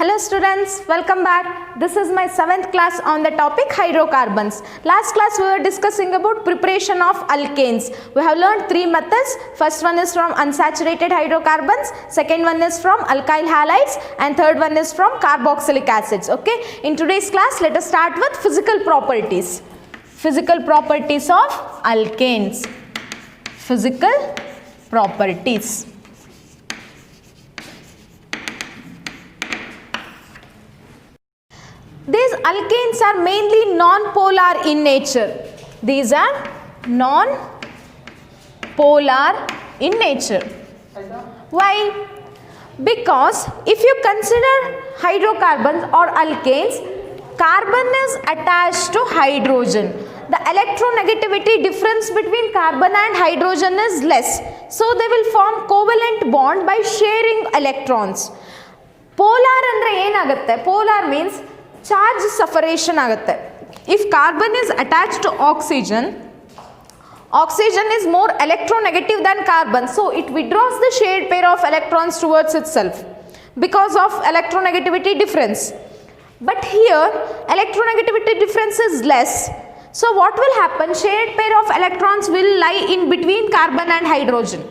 Hello students, welcome back. This is my 7th class on the topic hydrocarbons. Last class we were discussing about preparation of alkanes. We have learned 3 methods. First one is from unsaturated hydrocarbons, second one is from alkyl halides, and third one is from carboxylic acids. Okay. In today's class, let us start with physical properties. Physical properties of alkanes. Physical properties. These alkanes are mainly non-polar in nature. These are non-polar in nature. Why? Because if you consider hydrocarbons or alkanes, carbon is attached to hydrogen. The electronegativity difference between carbon and hydrogen is less. So they will form covalent bond by sharing electrons. Polar andre enagutte? Polar means charge separation agutte. If carbon is attached to oxygen, oxygen is more electronegative than carbon, so it withdraws the shared pair of electrons towards itself because of electronegativity difference. But here electronegativity difference is less, so what will happen? Shared pair of electrons will lie in between carbon and hydrogen.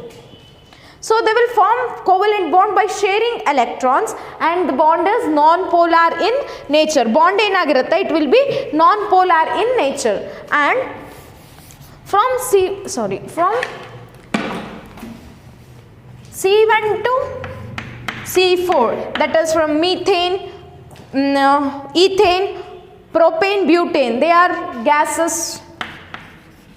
So they will form covalent bond by sharing electrons, and the bond is non-polar in nature. Bond enagirutte, it will be non-polar in nature. And from C1 to C4, that is from methane, ethane, propane, butane, they are gases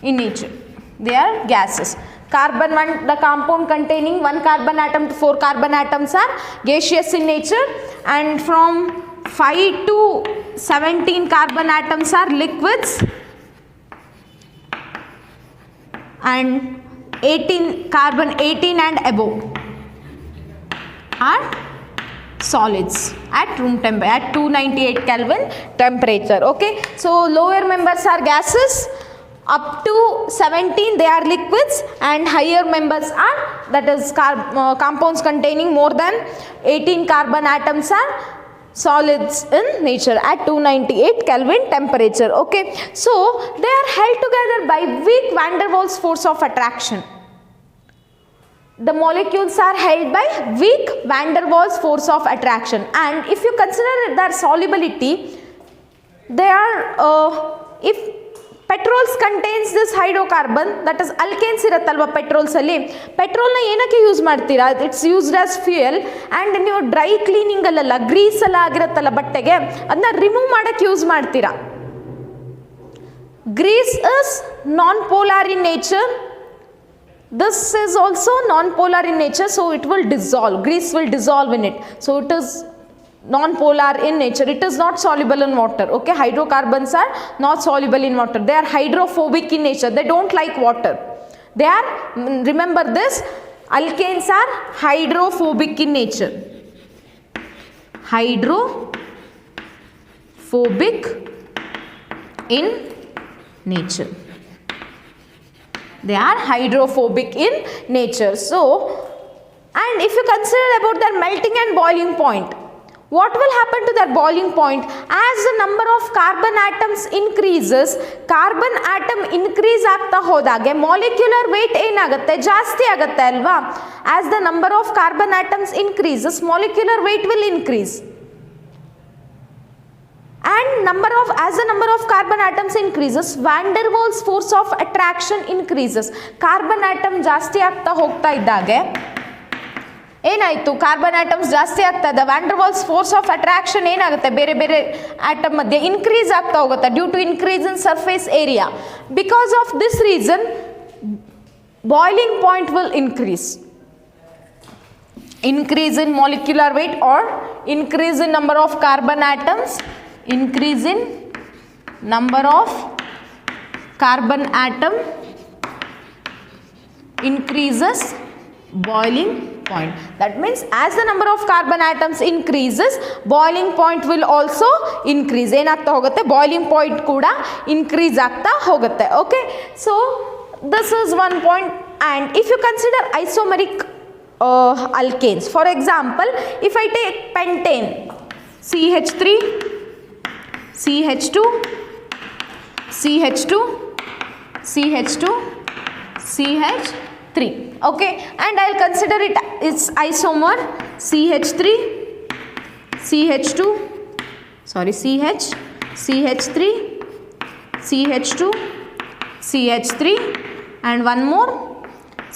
in nature. They are gases. Carbon 1, the compound containing 1 carbon atom to 4 carbon atoms are gaseous in nature, and from 5 to 17 carbon atoms are liquids, and carbon 18 and above are solids at room temperature, at 298 Kelvin temperature. Okay, so lower members are gases. Up to 17 they are liquids, and higher members are, that is compounds containing more than 18 carbon atoms are solids in nature at 298 Kelvin temperature. Okay, so they are held together by weak van der Waals force of attraction. The molecules are held by weak van der Waals force of attraction, and if you consider their solubility, they are if petrols contains this hydrocarbon, that is alkanes irattalva petrols alli, petrol na enakke use martira? It's used as fuel, and ನೀವು dry cleaning ಅಲ್ಲ Greece ಎಲ್ಲ ಆಗಿರುತ್ತಲ್ಲ ಬಟ್ಟೆಗೆ, ಅದನ್ನ remove ಮಾಡಕ್ಕೆ use ಮಾಡ್ತೀರಾ. Grease is non-polar in nature. This is also non-polar in nature, so it will dissolve. Grease will dissolve in it, so it is non-polar in nature. It is not soluble in water. Okay, hydrocarbons are not soluble in water. They are hydrophobic in nature. They don't like water. They are, remember this, alkanes are hydrophobic in nature. Hydrophobic in nature. They are hydrophobic in nature. So, and if you consider about their melting and boiling point, what will happen to their boiling point? As the number of carbon atoms increases, carbon atom increase ಆಗ್ತಾ ಹೋದಾಗೆ molecular weight ಏನಾಗುತ್ತೆ? ಜಾಸ್ತಿ ಆಗುತ್ತೆ ಅಲ್ವಾ? As the number of carbon atoms increases, molecular weight will increase. And as the number of carbon atoms increases, van der Waals force of attraction increases. Carbon atom ಜಾಸ್ತಿ ಆಗ್ತಾ ಹೋಗ್ತಾ ಇದ್ದಾಗೆ ಏನಾಯಿತು? ಕಾರ್ಬನ್ ಆಟಮ್ಸ್ ಜಾಸ್ತಿ ಆಗ್ತಾ ಇದೆ, van der Waals force of attraction ಏನಾಗುತ್ತೆ? ಬೇರೆ ಬೇರೆ ಆಟಮ್ ಮಧ್ಯೆ ಇನ್ಕ್ರೀಸ್ ಆಗ್ತಾ ಹೋಗುತ್ತೆ due to increase in surface area. Because of this reason boiling point will increase. Increase in molecular weight or increase in number of carbon atoms, increase in number of carbon atom increases boiling point. That means as the number of carbon atoms increases, boiling point will also increase. ಏನಾಗ್ತಾ ಹೋಗುತ್ತೆ? Boiling point ಕೂಡ increase ಆಗ್ತಾ ಹೋಗುತ್ತೆ. Okay, so this is one point. And if you consider isomeric alkanes, for example, if I take pentane, CH3, CH2, CH2, CH2, CH3. Okay, and I'll consider it its isomer CH3, CH2, sorry, CH, CH3, CH2, CH3, and one more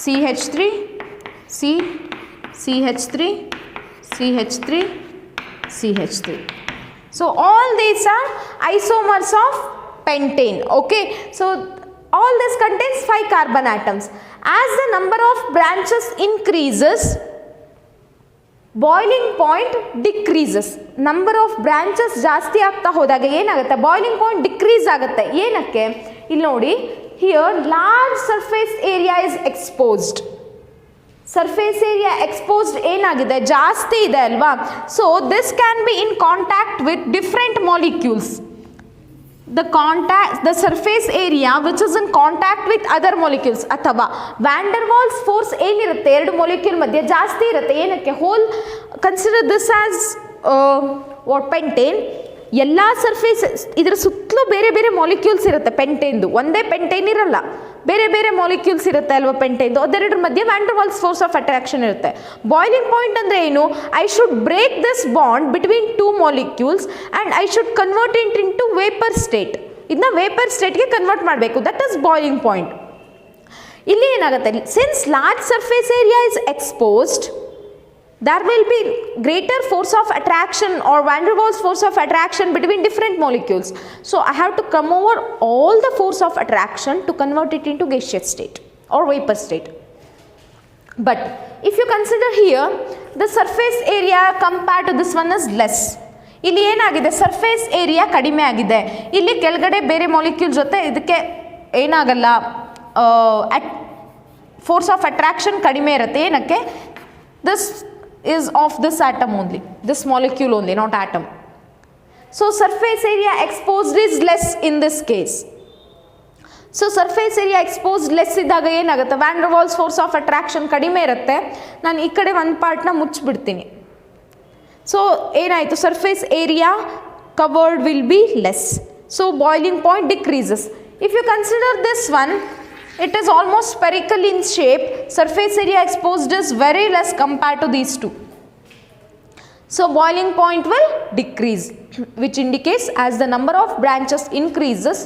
CH3, CH3, CH3, CH3. So all these are isomers of pentane. Okay, so all this contains 5 carbon atoms. As the number of branches increases, boiling point decreases. Number of branches ಜಾಸ್ತಿ ಆಗ್ತಾ ಹೋದಾಗ ಏನಾಗುತ್ತೆ, boiling point decrease ಆಗುತ್ತೆ. ಏನಕ್ಕೆ, ಇಲ್ಲಿ ನೋಡಿ, here large surface area is exposed. Surface area exposed ಏನಾಗಿದೆ, ಜಾಸ್ತಿ ಇದೆ ಅಲ್ವಾ. So this can be in contact with different molecules. the surface area which is in contact with other molecules, ಅಥವಾ van Waals force ಏನಿರುತ್ತೆ ಎರಡು molecule ಮಧ್ಯೆ ಜಾಸ್ತಿ ಇರುತ್ತೆ. ಏನಕ್ಕೆ, whole consider this as what pentane. ಎಲ್ಲ ಸರ್ಫೇಸ್ ಇದರ ಸುತ್ತಲೂ ಬೇರೆ ಬೇರೆ ಮಾಲಿಕ್ಯೂಲ್ಸ್ ಇರುತ್ತೆ. ಪೆಂಟೇನ್ದು ಒಂದೇ ಪೆಂಟೇನ್ ಇರಲ್ಲ, ಬೇರೆ ಬೇರೆ ಮಾಲಿಕ್ಯೂಲ್ಸ್ ಇರುತ್ತೆ ಅಲ್ವಾ ಪೆಂಟೇನ್ದು. ಅದೆರಡರ ಮಧ್ಯೆ van Waals force of attraction ಇರುತ್ತೆ. ಬಾಯ್ಲಿಂಗ್ ಪಾಯಿಂಟ್ ಅಂದರೆ ಏನು, I should break this bond between 2 molecules and I should convert it into vapour state. ಇದನ್ನ ವೇಪರ್ ಸ್ಟೇಟ್ಗೆ ಕನ್ವರ್ಟ್ ಮಾಡಬೇಕು. That is boiling point. ಇಲ್ಲಿ ಏನಾಗುತ್ತೆ, since large surface area is exposed, there will be greater force of attraction or van der Waals force of attraction between different molecules. So I have to come over all the force of attraction to convert it into gaseous state or vapor state. But if you consider here, the surface area compared to this one is less. ಇಲ್ಲಿ ಏನಾಗಿದೆ, surface area ಕಡಿಮೆ ಆಗಿದೆ. ಇಲ್ಲಿ ಕೆಳಗಡೆ ಬೇರೆ molecule ಜೊತೆ ಇದಕ್ಕೆ ಏನಾಗಲ್ಲ, ಫೋರ್ಸ್ ಆಫ್ ಅಟ್ರಾಕ್ಷನ್ ಕಡಿಮೆ ಇರುತ್ತೆ. ಏನಕ್ಕೆ, this is of this atom only, this molecule only, not atom. So surface area exposed is less in this case. So surface area exposed less ಇದ್ದಾಗ ಏನಾಗುತ್ತೆ, van der Waals force of attraction ಕಡಿಮೆ ಇರುತ್ತೆ. ನಾನು ಈ ಕಡೆ ಒಂದು ಪಾರ್ಟ್ನ ಮುಚ್ಚಿಬಿಡ್ತೀನಿ. ಸೊ ಏನಾಯಿತು, surface area covered will be less. So boiling point decreases. If you consider this one, it is almost spherical in shape. Surface area exposed is very less compared to these two. So boiling point will decrease, which indicates as the number of branches increases,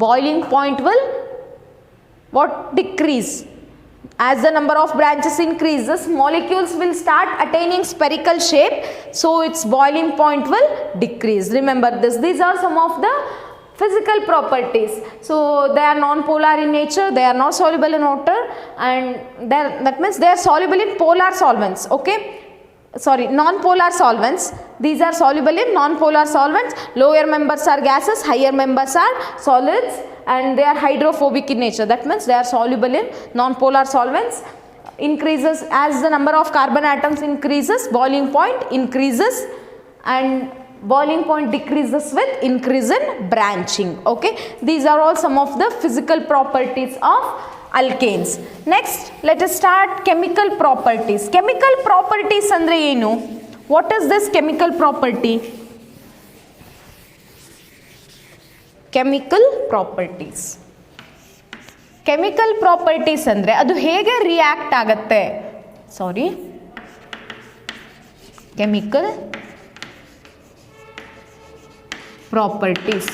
boiling point will what, decrease. As the number of branches increases, molecules will start attaining spherical shape, so its boiling point will decrease. Remember this. These are some of the physical properties. So they are non-polar in nature, they are not soluble in water, and that means they are soluble in polar solvents. Okay, sorry, non-polar solvents. These are soluble in non-polar solvents. Lower members are gases, higher members are solids, and they are hydrophobic in nature. That means they are soluble in non-polar solvents. Increases as the number of carbon atoms increases, boiling point increases, and boiling point decreases with increase in branching. Okay, these are all some of the physical properties of alkanes. Next, let us start chemical properties. Chemical properties andre enu, what is this chemical property? Chemical properties, chemical properties andre adu hege react agutte, sorry, chemical properties.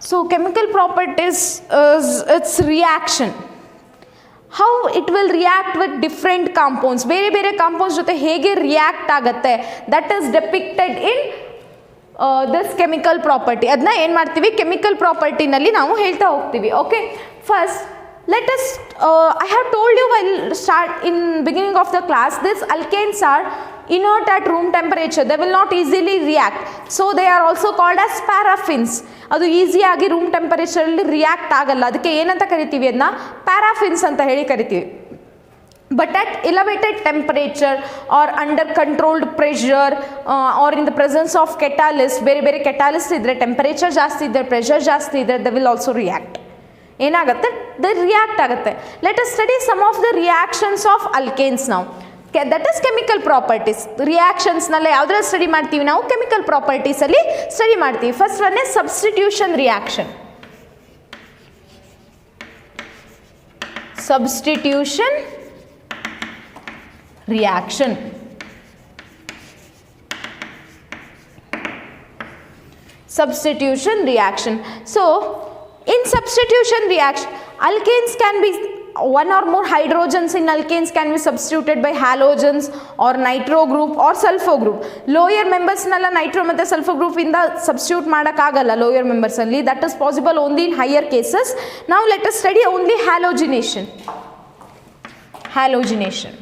So chemical properties is its reaction, how it will react with different compounds. ಬೇರೆ ಬೇರೆ compounds ಜೊತೆ ಹೇಗೆ react ಆಗುತ್ತೆ, that is depicted in this chemical property. ಅದನ್ನ ಏನು ಮಾಡ್ತೀವಿ, chemical property ನಲ್ಲಿ ನಾವು ಹೇಳ್ತಾ ಹೋಗ್ತೀವಿ. Okay, first let us I have told you while start in beginning of the class, these alkanes are inert at room temperature, they will not easily react, so they are also called as paraffins. ಅದು ಈಸಿಯಾಗಿ room ಟೆಂಪರೇಚರಲ್ಲಿ react ಆಗಲ್ಲ, ಅದಕ್ಕೆ ಏನಂತ ಕರಿತೀವಿ, ಅದನ್ನ ಪ್ಯಾರಾಫಿನ್ಸ್ ಅಂತ ಹೇಳಿ ಕರಿತೀವಿ. But at elevated temperature or under controlled pressure or in the presence of catalyst, ಬೇರೆ ಬೇರೆ catalyst ಇದ್ದರೆ, ಟೆಂಪರೇಚರ್ ಜಾಸ್ತಿ ಇದ್ದರೆ, ಪ್ರೆಷರ್ ಜಾಸ್ತಿ ಇದ್ದರೆ, they will also react. ಏನಾಗುತ್ತೆ, they react ಆಗುತ್ತೆ. Let us study some of the reactions of alkanes now. That is chemical properties. ರಿಯಾಕ್ಷನ್ಸ್ನೆಲ್ಲ ಯಾವುದ್ರಲ್ಲಿ ಸ್ಟಡಿ ಮಾಡ್ತೀವಿ ನಾವು? ಕೆಮಿಕಲ್ ಪ್ರಾಪರ್ಟೀಸಲ್ಲಿ ಸ್ಟಡಿ ಮಾಡ್ತೀವಿ. First one is substitution reaction. Substitution reaction. Substitution reaction. So in substitution reaction, alkanes can be one or more hydrogens in alkanes can be substituted by halogens or nitro group or sulfur group. Lower members nalla nitro ಮತ್ತೆ sulfur group ಇಂದ substitute ಮಾಡಕ್ಕಾಗಲ್ಲ lower members ಅಲ್ಲಿ. That is possible only in higher cases. Now let us study only halogenation. Halogenation.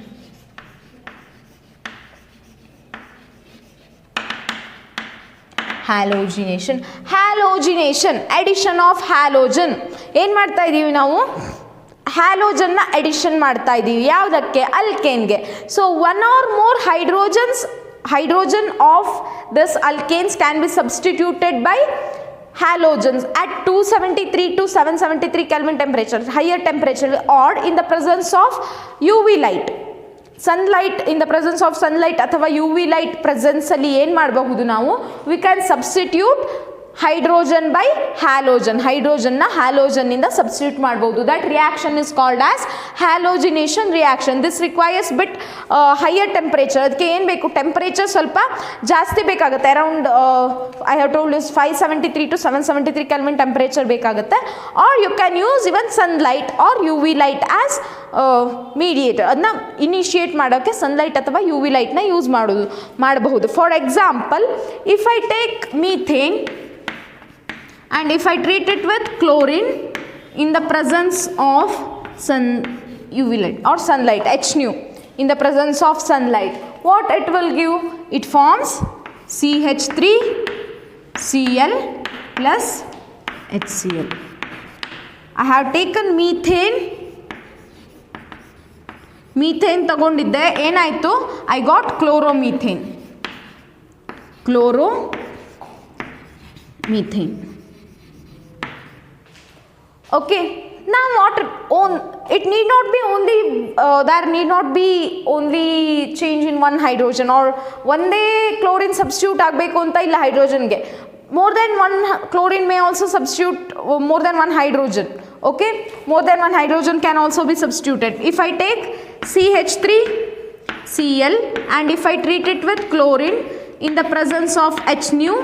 Halogenation. Halogenation. Addition of halogen. ಏನು ಮಾಡ್ತಾ ಇದ್ದೀವಿ ನಾವು? ಹ್ಯಾಲೋಜನ್ನ addition ಮಾಡ್ತಾ ಇದ್ದೀವಿ. ಯಾವುದಕ್ಕೆ? ಅಲ್ಕೇನ್ಗೆ. So one or more hydrogen of this alkanes can be substituted by halogens at 273 to 773 Kelvin temperature, higher temperature, or in the presence of UV light. Sunlight, in the presence of sunlight ಅಥವಾ UV light presence ಅಲ್ಲಿ ಏನು ಮಾಡಬಹುದು ನಾವು? We can substitute hydrogen by halogen. hydrogen na halogen ಇಂದ substitute ಮಾಡಬಹುದು. That reaction is called as halogenation reaction. This requires bit higher temperature. ಅದಕ್ಕೆ ಏನು ಬೇಕು? ಟೆಂಪರೇಚರ್ ಸ್ವಲ್ಪ ಜಾಸ್ತಿ ಬೇಕಾಗುತ್ತೆ. Around I have told is 573 to 773 Kelvin temperature ಬೇಕಾಗುತ್ತೆ. Or you can use even sunlight or UV light as mediator. ಅದನ್ನ initiate ಮಾಡೋಕ್ಕೆ sunlight ಅಥವಾ UV ಲೈಟ್ನ ಯೂಸ್ ಮಾಡಬಹುದು. For example, if I take methane and if I treat it with chlorine in the presence of UV light or sunlight, HNu, in the presence of sunlight, what it will give? It forms CH3Cl plus HCl. I have taken methane ತಗೊಂಡಿದ್ದೆ, ಏನಾಯಿತು? I got chloromethane. Okay, now it need not be only there need not be only change in one hydrogen or ಒಂದೇ chlorine substitute ಆಗಬೇಕು ಅಂತ ಇಲ್ಲ hydrogenಗೆ. More than one chlorine may also substitute more than one hydrogen. Okay, more than one hydrogen can also be substituted. If I take CH3Cl and if I treat it with chlorine in the presence of HNu,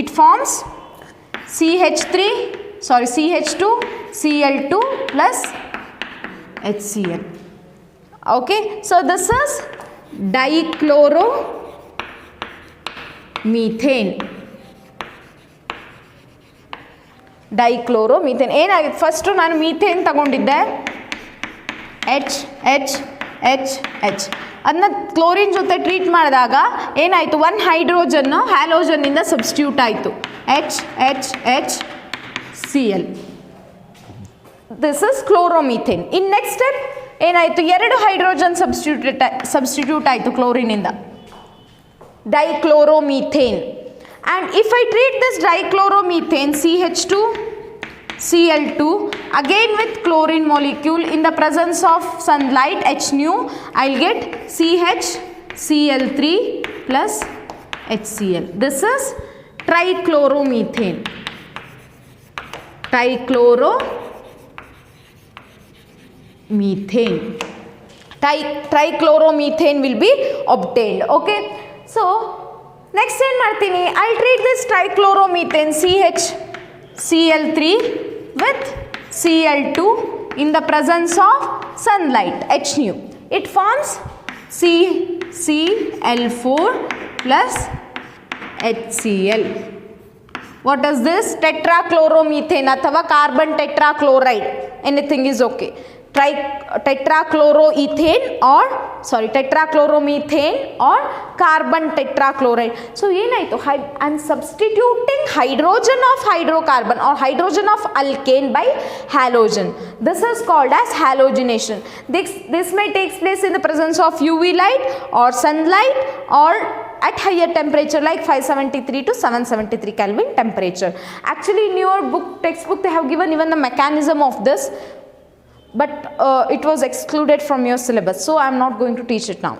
it forms CH2Cl2 plus HCl. Okay, so this is dichloromethane. ಏನಾಗಿದೆ? First ನಾನು methane ತಗೊಂಡಿದ್ದೆ, H ಅದನ್ನ chlorine ಜೊತೆ treat ಮಾಡಿದಾಗ ಏನಾಯಿತು? ಒಂದು ಹೈಡ್ರೋಜನ್ನು ಹ್ಯಾಲೋಜನ್ನಿಂದ ಸಬ್ಸ್ಟಿಟ್ಯೂಟ್ ಆಯಿತು, HCl. This is chloromethane. In next step ಏನಾಯಿತು? ಎರಡು ಹೈಡ್ರೋಜನ್ ಸಬ್ಸ್ಟಿಟ್ಯೂಟ್ ಆಯಿತು ಕ್ಲೋರಿನಿಂದ, dichloromethane. And if I treat this dichloromethane CH2Cl2 again with chlorine molecule in the presence of sunlight HNu, I'll get CHCl3 plus HCl. This is trichloromethane. Trichloromethane will be obtained. Okay, so next ಏನು ಮಾಡ್ತೀನಿ? I'll treat this trichloromethane CHCl3 with Cl2 in the presence of sunlight HNu. It forms CCl4 plus HCl. What is this? Tetrachloromethane ಅಥವಾ carbon tetrachloride. Anything is okay. tetrachloromethane or carbon tetrachloride. So ಏನಾಯಿತು? I am substituting hydrogen of hydrocarbon or hydrogen of alkane by halogen. This is called as halogenation. This may take place in the presence of UV light or sunlight or at higher temperature like 573 to 773 Kelvin temperature. Actually in your textbook they have given even the mechanism of this, but it was excluded from your syllabus, so I am not going to teach it now.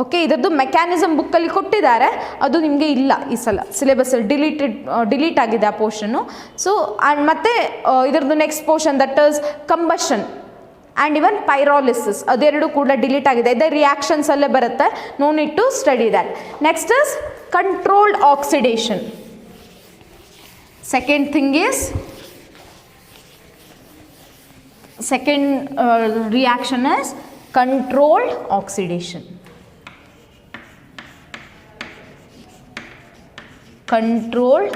Okay, ಇದರದ್ದು mechanism ಬುಕ್ಕಲ್ಲಿ ಕೊಟ್ಟಿದ್ದಾರೆ, ಅದು ನಿಮಗೆ ಇಲ್ಲ ಈ ಸಲ ಸಿಲೆಬಸ್ಸಲ್ಲಿ delete ಆಗಿದೆ ಆ ಪೋರ್ಷನ್ನು. ಸೊ ಆ್ಯಂಡ್ ಮತ್ತು ಇದರದ್ದು next portion that is combustion and even pyrolysis, ಅದೆರಡು ಕೂಡ ಡಿಲೀಟ್ ಆಗಿದೆ. ಇದೇ ರಿಯಾಕ್ಷನ್ಸಲ್ಲೇ ಬರುತ್ತೆ, no need to study that. Next is controlled oxidation. Second thing is second reaction is controlled oxidation. Controlled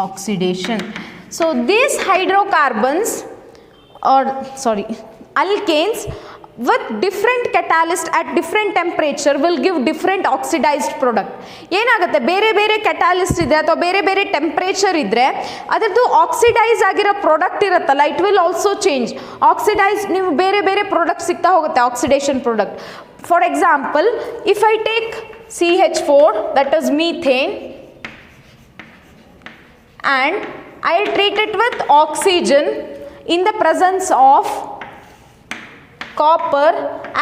oxidation. So these hydrocarbons or alkanes with different catalyst at different temperature will give different oxidized product. ಏನಾಗುತ್ತೆ, ಬೇರೆ ಬೇರೆ ಕ್ಯಾಟಾಲಿಸ್ಟ್ ಇದೆ ಅಥವಾ ಬೇರೆ ಬೇರೆ temperature ಇದ್ದರೆ ಅದರದ್ದು oxidise ಆಗಿರೋ ಪ್ರಾಡಕ್ಟ್ ಇರುತ್ತಲ್ಲ, it will also change. Oxidise ನೀವು ಬೇರೆ ಬೇರೆ ಪ್ರಾಡಕ್ಟ್ ಸಿಗ್ತಾ ಹೋಗುತ್ತೆ, oxidation product. For example, if I take CH4 that is methane and I treat it with oxygen in the presence of copper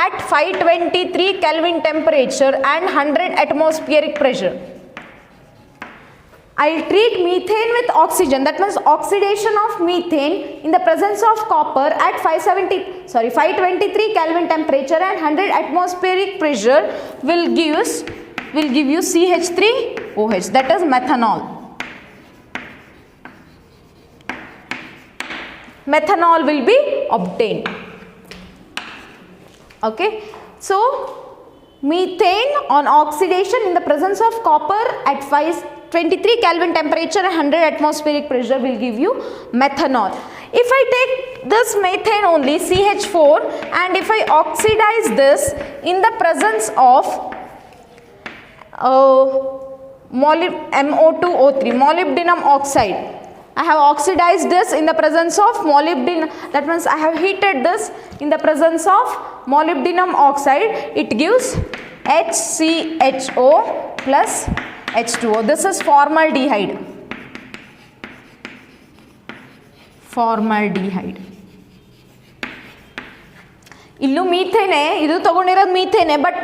at 523 Kelvin temperature and 100 atmospheric pressure. I will treat methane with oxygen, that means oxidation of methane in the presence of copper at 523 Kelvin temperature and 100 atmospheric pressure will give you CH3OH, that is methanol. Methanol will be obtained. Okay, so methane on oxidation in the presence of copper at 523 Kelvin temperature and 100 atmospheric pressure will give you methanol. If I take this methane only, CH4, and if I oxidize this in the presence of MO2O3, molybdenum oxide, I have oxidized this in the presence of molybdenum, that means I have heated this in the presence of molybdenum oxide, it gives HCHO plus H2O. This is formaldehyde. Formaldehyde. Illu methane, idu tagonirodu methane, but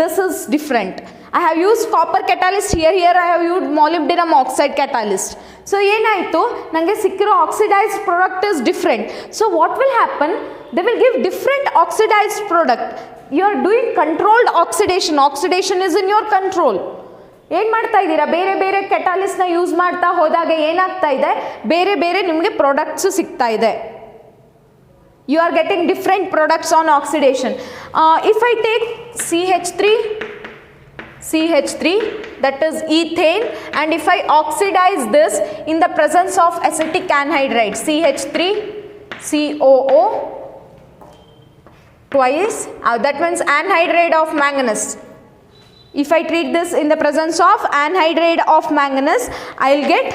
this is different. I have used copper catalyst here I have used molybdenum oxide catalyst. So ಏನಾಯಿತು, ನನಗೆ ಸಿಕ್ಕಿರೋ oxidised product is different. So what will happen, they will give different oxidised product. You are doing controlled oxidation. Oxidation is in your control. ಏನು ಮಾಡ್ತಾ ಇದ್ದೀರಾ, ಬೇರೆ ಬೇರೆ ಕೆಟಾಲಿಸ್ಟ್ನ use ಮಾಡ್ತಾ ಹೋದಾಗ ಏನಾಗ್ತಾ ಇದೆ, ಬೇರೆ ಬೇರೆ ನಿಮಗೆ ಪ್ರಾಡಕ್ಟ್ಸು ಸಿಗ್ತಾ ಇದೆ. You are getting different products on oxidation. If I take CH3 that is ethane, and if I oxidize this in the presence of acetic anhydride, CH3COO twice, that means anhydride of manganese. If I treat this in the presence of anhydride of manganese, I will get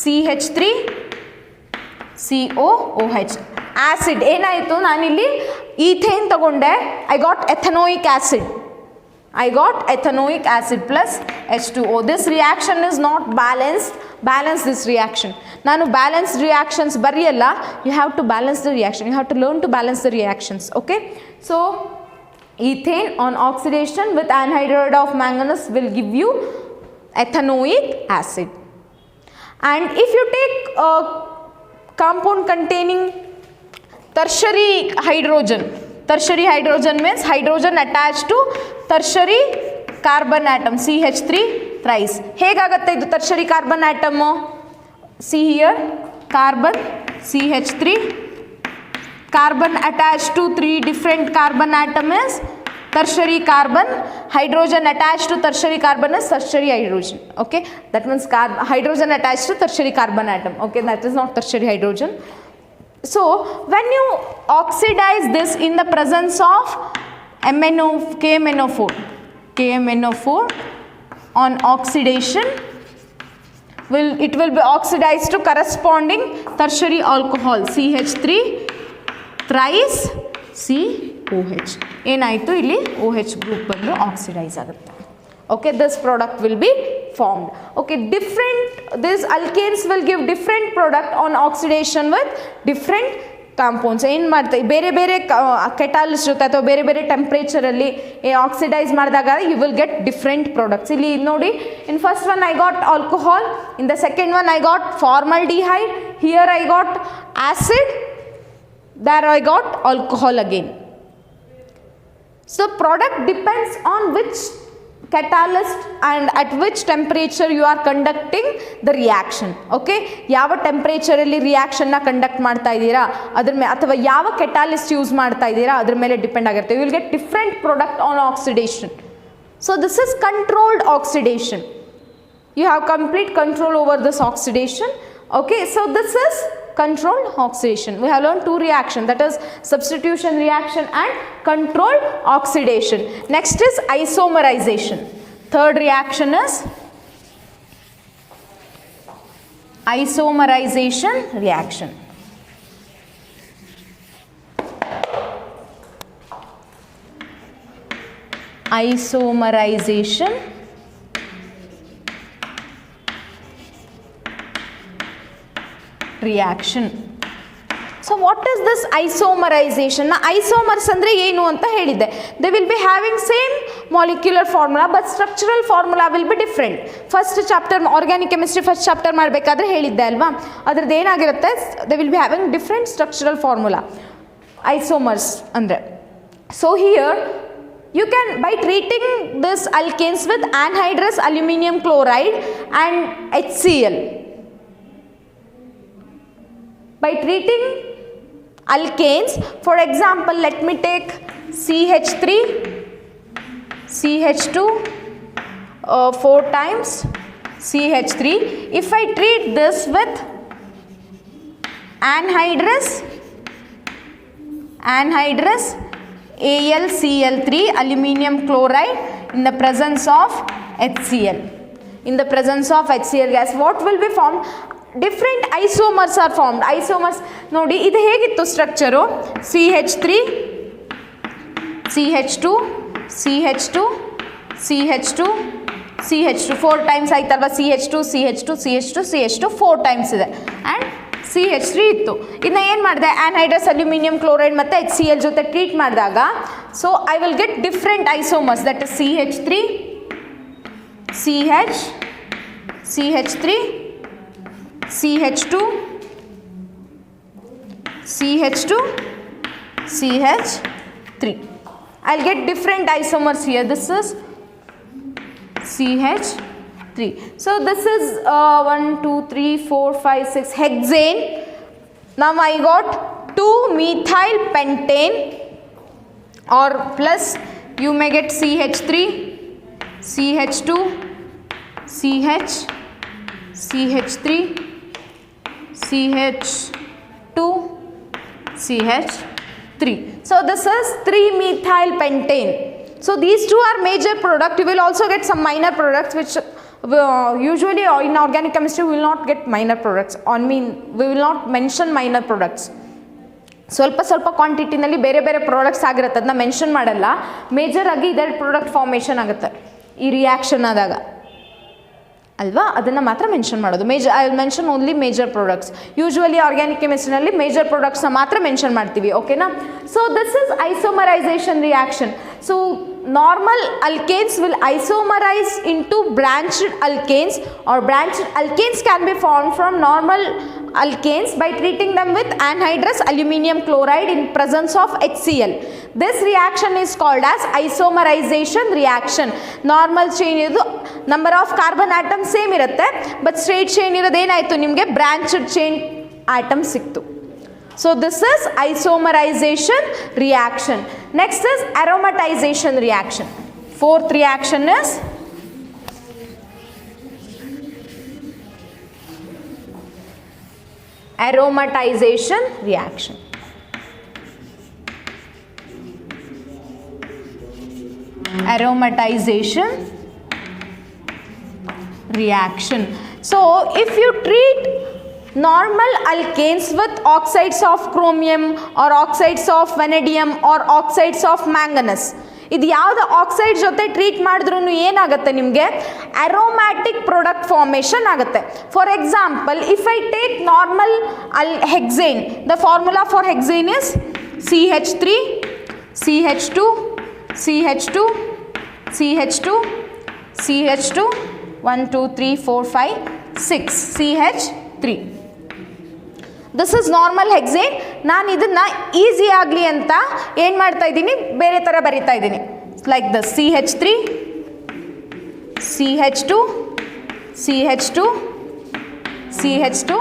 CH3COOH. Acid ಏನಾಯಿತು, ನಾನಿಲ್ಲಿ ethane ತಗೊಂಡೆ, I got ethanoic acid plus H2O. This reaction is not balanced. Balance this reaction. ನಾನು balanced reactions ಬರೆಯಲ್ಲ, you have to balance the reaction. You have to learn to balance the reactions. Okay, so ethane on oxidation with anhydride of manganese will give you ethanoic acid. And if you take a compound containing tertiary hydrogen means hydrogen attached to tertiary carbon atom, CH3 thrice. ಹೇಗಾಗುತ್ತೆ ಇದು tertiary carbon atom? See here, carbon CH3, carbon attached to 3 different carbon atom is tertiary carbon, hydrogen attached to tertiary carbon is tertiary hydrogen. Okay, that means hydrogen attached to tertiary carbon atom. Okay, that is not tertiary hydrogen. So when you oxidize this in the presence of KMNO4 on oxidation, it will be oxidized to corresponding tertiary alcohol, CH3 thrice COH. ಏನಾಯಿತು, ಇಲ್ಲಿ OH group ಬಂದು oxidise ಆಗುತ್ತೆ. Okay, this product will be formed. Okay, these alkanes will give different product on oxidation with different compounds ಏನು ಮಾಡ್ತಾ ಬೇರೆ ಬೇರೆ catalyst ಜೊತೆ ಅಥವಾ ಬೇರೆ ಬೇರೆ ಟೆಂಪ್ರೇಚರಲ್ಲಿ ಆಕ್ಸಿಡೈಸ್ ಮಾಡಿದಾಗ you will get different products. ಇಲ್ಲಿ ನೋಡಿ, in first one I got alcohol, in the second one I got formaldehyde, here I got acid, there I got alcohol again. So product depends on which catalyst and at which temperature you are conducting the reaction. Okay, ಯಾವ temperature ಅಲ್ಲಿ reaction ನ conduct ಮಾಡ್ತಾ ಇದ್ದೀರಾ ಅದ್ರ ಮೇಲೆ, ಅಥವಾ ಯಾವ catalyst use ಮಾಡ್ತಾ ಇದ್ದೀರಾ ಅದ್ರ ಮೇಲೆ ಡಿಪೆಂಡ್ ಆಗಿರುತ್ತೆ. You will get different product on oxidation. So this is controlled oxidation. You have complete control over this oxidation. Okay, so this is controlled oxidation. We have learned two reactions, that is substitution reaction and controlled oxidation. Next is isomerization. Third reaction is isomerization reaction. Isomerization reaction. So what is this isomerization? Na isomers andre ಏನು ಅಂತ ಹೇಳಿದೆ. They will be having same molecular formula but structural formula will be different. First chapter organic chemistry first chapter ಮಾಡಬೇಕಾದ್ರೆ ಹೇಳಿದ್ದೆ ಅಲ್ವಾ, ಅದರದ್ದು ಏನಾಗಿರುತ್ತೆ, they will be having different structural formula. Isomers andre. So here you can, by treating this alkanes with anhydrous aluminum chloride and HCl, by treating alkanes, for example let me take CH3, CH2, 4 times CH3. If I treat this with anhydrous AlCl3 aluminum chloride in the presence of HCl, in the presence of HCl gas, what will be formed? Different isomers are formed. Isomers ನೋಡಿ, ಇದು ಹೇಗಿತ್ತು structure, CH3, CH2, CH2, CH2, CH2 4 times ಆಯ್ತಲ್ವಾ, CH2, CH2, CH2, CH2 4 times ಇದೆ and CH3 ಇತ್ತು. ಇದನ್ನ ಏನು ಮಾಡಿದೆ, ಆ್ಯನ್ಹೈಡ್ರಸ್ aluminium chloride ಮತ್ತು HCl ಜೊತೆ ಟ್ರೀಟ್ ಮಾಡಿದಾಗ, so I will get different isomers, that is CH3, CH, CH3, CH2, CH2, CH3. I'll get different isomers here. This is CH3. So this is 1, 2, 3, 4, 5, 6 hexane. Now I got 2-methyl pentane, or plus you may get CH3, CH2, CH, CH3, CH2, CH3. So this is 3-methyl pentane. So these two are major product. You will also get some minor products which usually in organic chemistry we will not get minor products. We will not mention minor products. ಸ್ವಲ್ಪ ಸ್ವಲ್ಪ ಕ್ವಾಂಟಿಟಿನಲ್ಲಿ ಬೇರೆ ಬೇರೆ products ಆಗಿರುತ್ತೆ, ಅದನ್ನ mention ಮಾಡಲ್ಲ. Major ಆಗಿ ಇದರ product formation ಆಗುತ್ತೆ ಈ ರಿಯಾಕ್ಷನ್ ಆದಾಗ ಅಲ್ವಾ, ಅದನ್ನು ಮಾತ್ರ ಮೆನ್ಷನ್ ಮಾಡೋದು. I will mention only major products. Usually organic ಕೆಮಿಸ್ಟ್ರಿನಲ್ಲಿ ಮೇಜರ್ ಪ್ರಾಡಕ್ಟ್ಸ್ನ ಮಾತ್ರ ಮೆನ್ಷನ್ ಮಾಡ್ತೀವಿ, ಓಕೆನಾ. So this is isomerisation reaction. So normal alkanes will isomerize into branched alkanes, or branched alkanes can be formed from normal alkanes by treating them with anhydrous aluminum chloride in presence of HCl. This reaction is called as isomerization reaction. Normal chain idu number of carbon atoms same irutte, but straight chain irode enayitu nimge branched chain atom siktu. So this is isomerization reaction. Next is aromatization reaction. Fourth reaction is aromatization reaction. Aromatization reaction. So if you treat normal alkanes with oxides of chromium or oxides of vanadium or oxides of manganese, ಇದು ಯಾವುದು oxide ಜೊತೆ treat ಮಾಡಿದ್ರೂ ಏನಾಗುತ್ತೆ ನಿಮಗೆ aromatic product formation ಆಗುತ್ತೆ. For example if I take normal hexane, the formula for hexane is CH3 CH2 CH2 CH2 CH2 1 2 3 4 5 6 CH3. This is normal hexane. ನಾನು ಇದನ್ನು easy ಆಗಲಿ ಅಂತ ಏನು ಮಾಡ್ತಾ ಇದ್ದೀನಿ, ಬೇರೆ ಥರ ಬರಿತಾ ಇದ್ದೀನಿ. Like this CH3 CH2 CH2 CH2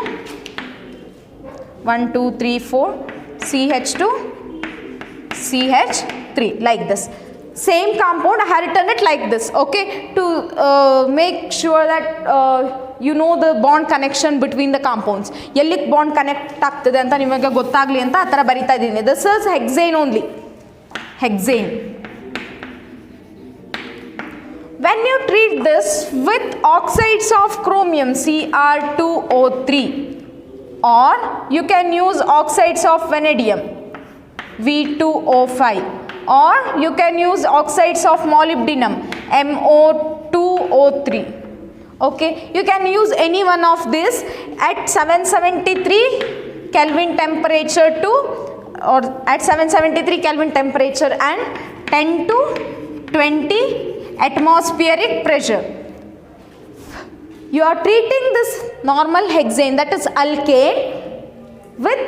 1 2 3 4 CH2 CH3 like this. Same compound I have written it like this, okay, to make sure that you know the bond connection between the compounds. ಎಲ್ಲಿಗೆ bond connect ಆಗ್ತದೆ ಅಂತ ನಿಮಗೆ ಗೊತ್ತಾಗಲಿ ಅಂತ ಆ ಥರ ಬರಿತಾ ಇದ್ದೀನಿ. This is hexane only, hexane. When you treat this with oxides of chromium Cr2O3, or you can use oxides of vanadium V2O5, or you can use oxides of molybdenum MO2O3. Okay, you can use any one of this at 773 Kelvin temperature to, or at 773 Kelvin temperature and 10 to 20 atmospheric pressure. You are treating this normal hexane, that is alkane, with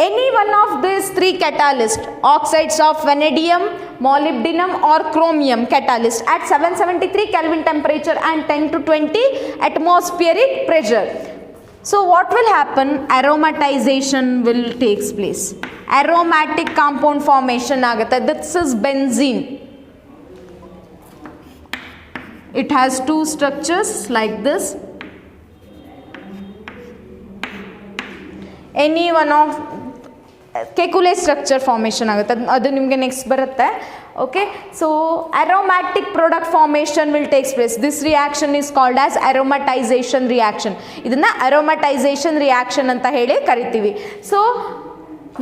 any one of these three catalysts, oxides of vanadium, molybdenum or chromium catalyst at 773 Kelvin temperature and 10 to 20 atmospheric pressure. So what will happen? Aromatization will takes place. Aromatic compound formation ಆಗುತ್ತೆ. This is benzene. It has two structures like this. Any one of Kekule structure formation ಆಗುತ್ತೆ, ಅದು ನಿಮಗೆ next ಬರುತ್ತೆ. Okay, so aromatic product formation will takes place. This reaction is called as aromatisation reaction. ಇದನ್ನು aromatisation reaction ಅಂತ ಹೇಳಿ ಕರಿತೀವಿ. So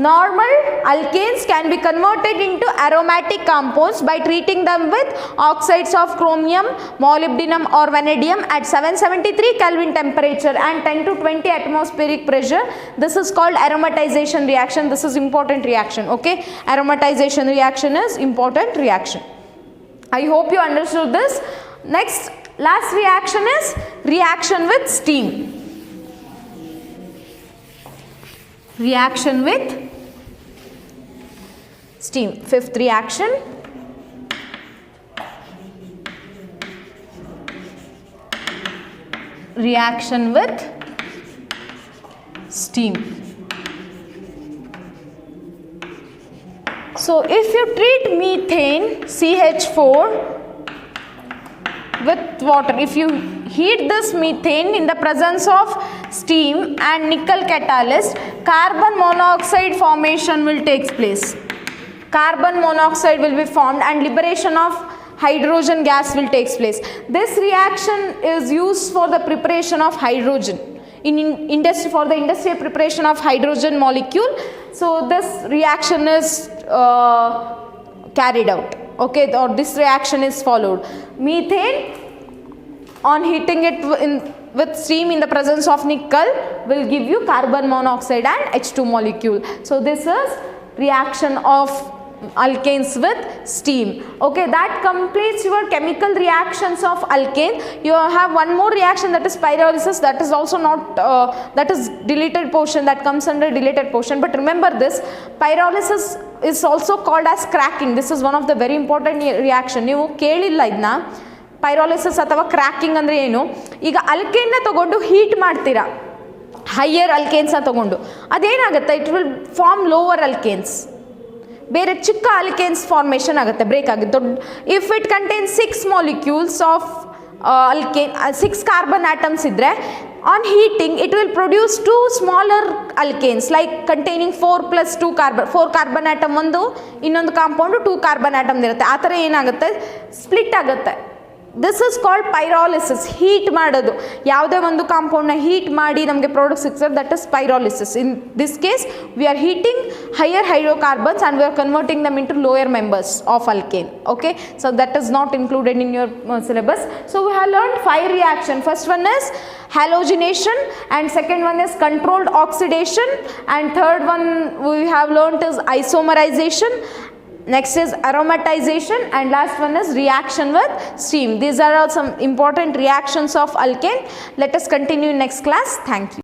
normal alkanes can be converted into aromatic compounds by treating them with oxides of chromium, molybdenum or vanadium at 773 Kelvin temperature and 10 to 20 atmospheric pressure. This is called aromatization reaction. This is important reaction. Okay, aromatization reaction is important reaction. I hope you understood this. Next, last reaction is reaction with steam. Reaction with steam. Fifth reaction, reaction with steam. So if you treat methane CH4 with water, if you heat this methane in the presence of steam and nickel catalyst, carbon monoxide formation will take place. Carbon monoxide will be formed and liberation of hydrogen gas will take place. This reaction is used for the preparation of hydrogen in industry, for the industrial preparation of hydrogen molecule. So this reaction is carried out. Okay, or this reaction is followed. Methane, on heating it with steam in the presence of nickel, will give you carbon monoxide and H2 molecule. So this is reaction of alkanes with steam. Okay, that completes your chemical reactions of alkane. You have one more reaction, that is pyrolysis. That is also not that is deleted portion, that comes under deleted portion. But remember this, pyrolysis is also called as cracking. This is one of the very important reaction. ನೀವು ಕೇಳಿಲ್ಲ ಇದನ್ನ, ಪೈರೋಲಿಸಿಸ್ ಅಥವಾ cracking ಅಂದರೆ ಏನು. ಈಗ ಅಲ್ಕೇನ್ನ ತಗೊಂಡು heat ಮಾಡ್ತೀರಾ, higher ಅಲ್ಕೇನ್ಸ್ನ ತಗೊಂಡು, ಅದೇನಾಗುತ್ತೆ, it will form lower alkanes. ಬೇರೆ ಚಿಕ್ಕ ಅಲ್ಕೇನ್ಸ್ ಫಾರ್ಮೇಷನ್ ಆಗುತ್ತೆ, ಬ್ರೇಕ್ ಆಗುತ್ತೆ. ದೊಡ್ಡ, if it contains 6 molecules of alkane, 6 carbon atoms ಇದ್ದರೆ, on heating it will produce 2 smaller alkanes like containing 4 plus 2 carbon, 4 carbon atom ಒಂದು, ಇನ್ನೊಂದು ಕಾಂಪೌಂಡು 2 carbon atom ಇರುತ್ತೆ. ಆ ಥರ ಏನಾಗುತ್ತೆ, ಸ್ಪ್ಲಿಟ್ ಆಗುತ್ತೆ. This is called pyrolysis. Heat ಮಾಡೋದು, ಯಾವುದೇ ಒಂದು ಕಾಂಪೌಂಡ್ನ ಹೀಟ್ ಮಾಡಿ ನಮಗೆ ಪ್ರಾಡಕ್ಟ್ ಸಿಗ್ತದೆ, that is pyrolysis. In this case we are heating higher hydrocarbons and we are converting them into lower members of alkane. Okay, so that is not included in your syllabus. So we have learned 5 reaction. First one is halogenation, and second one is controlled oxidation, and third one we have learned is isomerization. Next is aromatization, and last one is reaction with steam. These are all some important reactions of alkane. Let us continue in next class. Thank you.